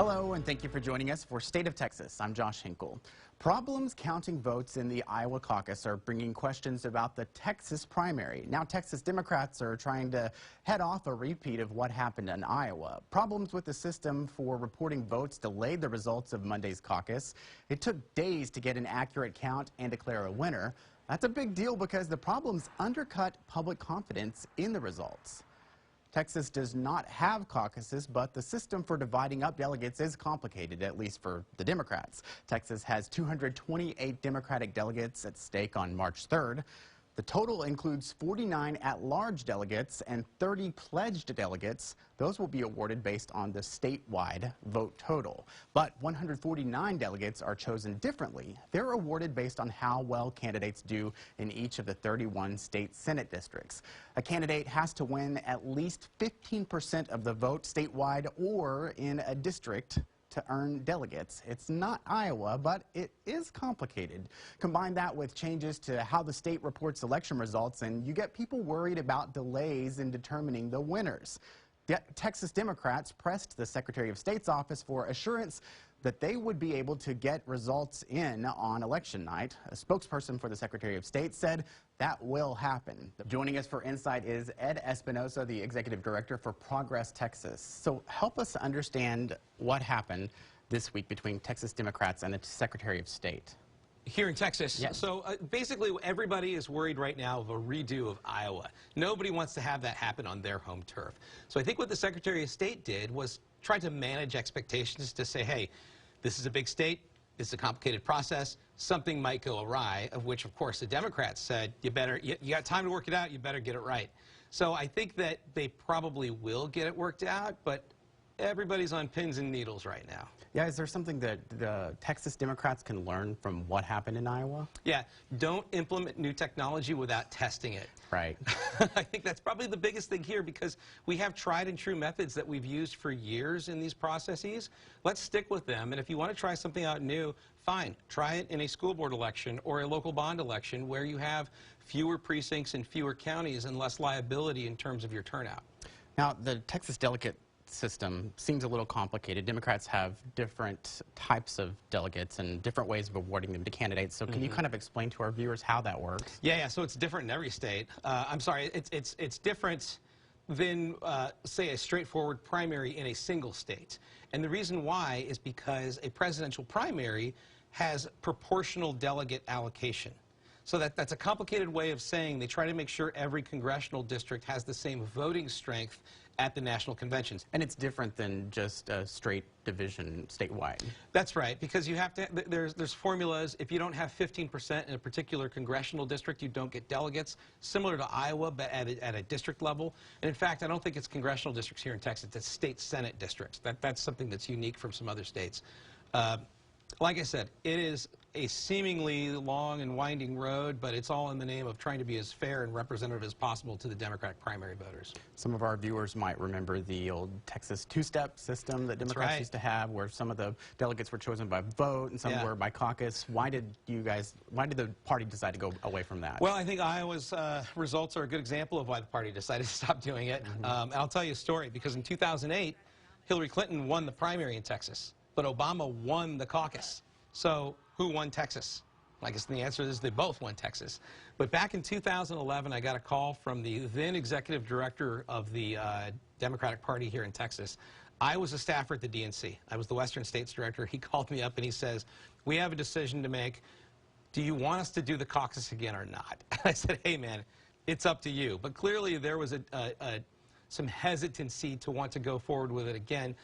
Hello, and thank you for joining us for State of Texas. I'm Josh Hinkle. Problems counting votes in the Iowa caucus are bringing questions about the Texas primary. Now, Texas Democrats are trying to head off a repeat of what happened in Iowa. Problems with the system for reporting votes delayed the results of Monday's caucus. It took days to get an accurate count and declare a winner. That's a big deal because the problems undercut public confidence in the results. Texas does not have caucuses, but the system for dividing up delegates is complicated, at least for the Democrats. Texas has 228 Democratic delegates at stake on March 3rd. The total includes 49 at-large delegates and 30 pledged delegates. Those will be awarded based on the statewide vote total. But 149 delegates are chosen differently. They're awarded based on how well candidates do in each of the 31 state Senate districts. A candidate has to win at least 15% of the vote statewide or in a district to earn delegates. It's not Iowa, but it is complicated. Combine that with changes to how the state reports election results, and you get people worried about delays in determining the winners. Texas Democrats pressed the Secretary of State's office for assurance that they would be able to get results in on election night. A spokesperson for the Secretary of State said that will happen. Joining us for Insight is Ed Espinoza, the Executive Director for Progress Texas. So help us understand what happened this week between Texas Democrats and the Secretary of State. Here in Texas. Yes. So basically everybody is worried right now of a redo of Iowa. Nobody wants to have that happen on their home turf. So I think what the Secretary of State did was try to manage expectations to say, hey, this is a big state, this is a complicated process, something might go awry, of which of course the Democrats said, you got time to work it out, you better get it right. So I think that they probably will get it worked out, but everybody's on pins and needles right now. Yeah, is there something that the Texas Democrats can learn from what happened in Iowa? Yeah, don't implement new technology without testing it. Right. I think that's probably the biggest thing here because we have tried and true methods that we've used for years in these processes. Let's stick with them, and if you want to try something out new, fine. Try it in a school board election or a local bond election where you have fewer precincts and fewer counties and less liability in terms of your turnout. Now, the Texas delegate system seems a little complicated. Democrats have different types of delegates and different ways of awarding them to candidates. So can you kind of explain to our viewers how that works? Yeah, so it's different in every state. I'm sorry, it's different than, say, a straightforward primary in a single state. And the reason why is because a presidential primary has proportional delegate allocation. So that's a complicated way of saying they try to make sure every congressional district has the same voting strength at the national conventions. And it's different than just a straight division statewide. That's right, because you have to, there's formulas. If you don't have 15% in a particular congressional district, you don't get delegates, similar to Iowa, but at a district level. And in fact, I don't think it's congressional districts here in Texas, it's state Senate districts. That's something that's unique from some other states. Like I said, it is a seemingly long and winding road, but it's all in the name of trying to be as fair and representative as possible to the Democratic primary voters. Some of our viewers might remember the old Texas two-step system that Democrats used to have, where some of the delegates were chosen by vote and some were by caucus. Why did the party decide to go away from that? Well, I think Iowa's results are a good example of why the party decided to stop doing it. And I'll tell you a story, because in 2008, Hillary Clinton won the primary in Texas, but Obama won the caucus. So who won Texas? I guess the answer is they both won Texas. But back in 2011, I got a call from the then executive director of the Democratic Party here in Texas. I was a staffer at the DNC. I was the Western States Director. He called me up and he says, we have a decision to make. Do you want us to do the caucus again or not? I said, hey, man, it's up to you. But clearly there was some hesitancy to want to go forward with it again.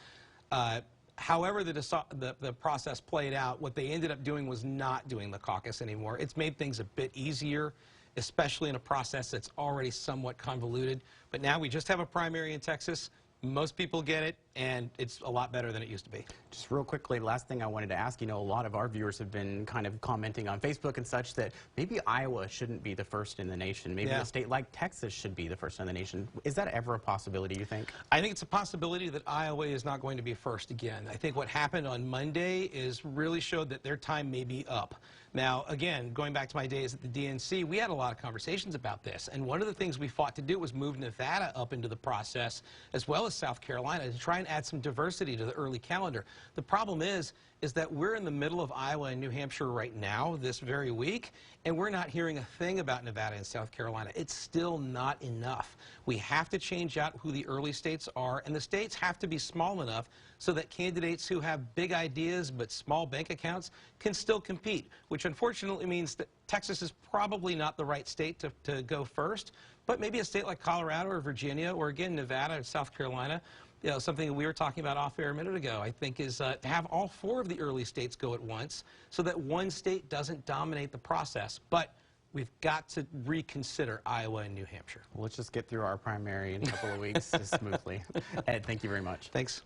However the process played out, what they ended up doing was not doing the caucus anymore. It's made things a bit easier, especially in a process that's already somewhat convoluted. But now we just have a primary in Texas. Most people get it, and it's a lot better than it used to be. Just real quickly, last thing I wanted to ask, a lot of our viewers have been kind of commenting on Facebook and such that maybe Iowa shouldn't be the first in the nation. Maybe a state like Texas should be the first in the nation. Is that ever a possibility, you think? I think it's a possibility that Iowa is not going to be first again. I think what happened on Monday is really showed that their time may be up. Now, again, going back to my days at the DNC, we had a lot of conversations about this, and one of the things we fought to do was move Nevada up into the process, as well as South Carolina, to try and add some diversity to the early calendar. The problem is that we're in the middle of Iowa and New Hampshire right now, this very week, and we're not hearing a thing about Nevada and South Carolina. It's still not enough. We have to change out who the early states are, and the states have to be small enough so that candidates who have big ideas but small bank accounts can still compete, which unfortunately means that Texas is probably not the right state to go first, but maybe a state like Colorado or Virginia or, again, Nevada or South Carolina. You know, something that we were talking about off air a minute ago, I think, is to have all 4 of the early states go at once so that one state doesn't dominate the process. But we've got to reconsider Iowa and New Hampshire. Well, let's just get through our primary in a couple of weeks smoothly. Ed, thank you very much. Thanks.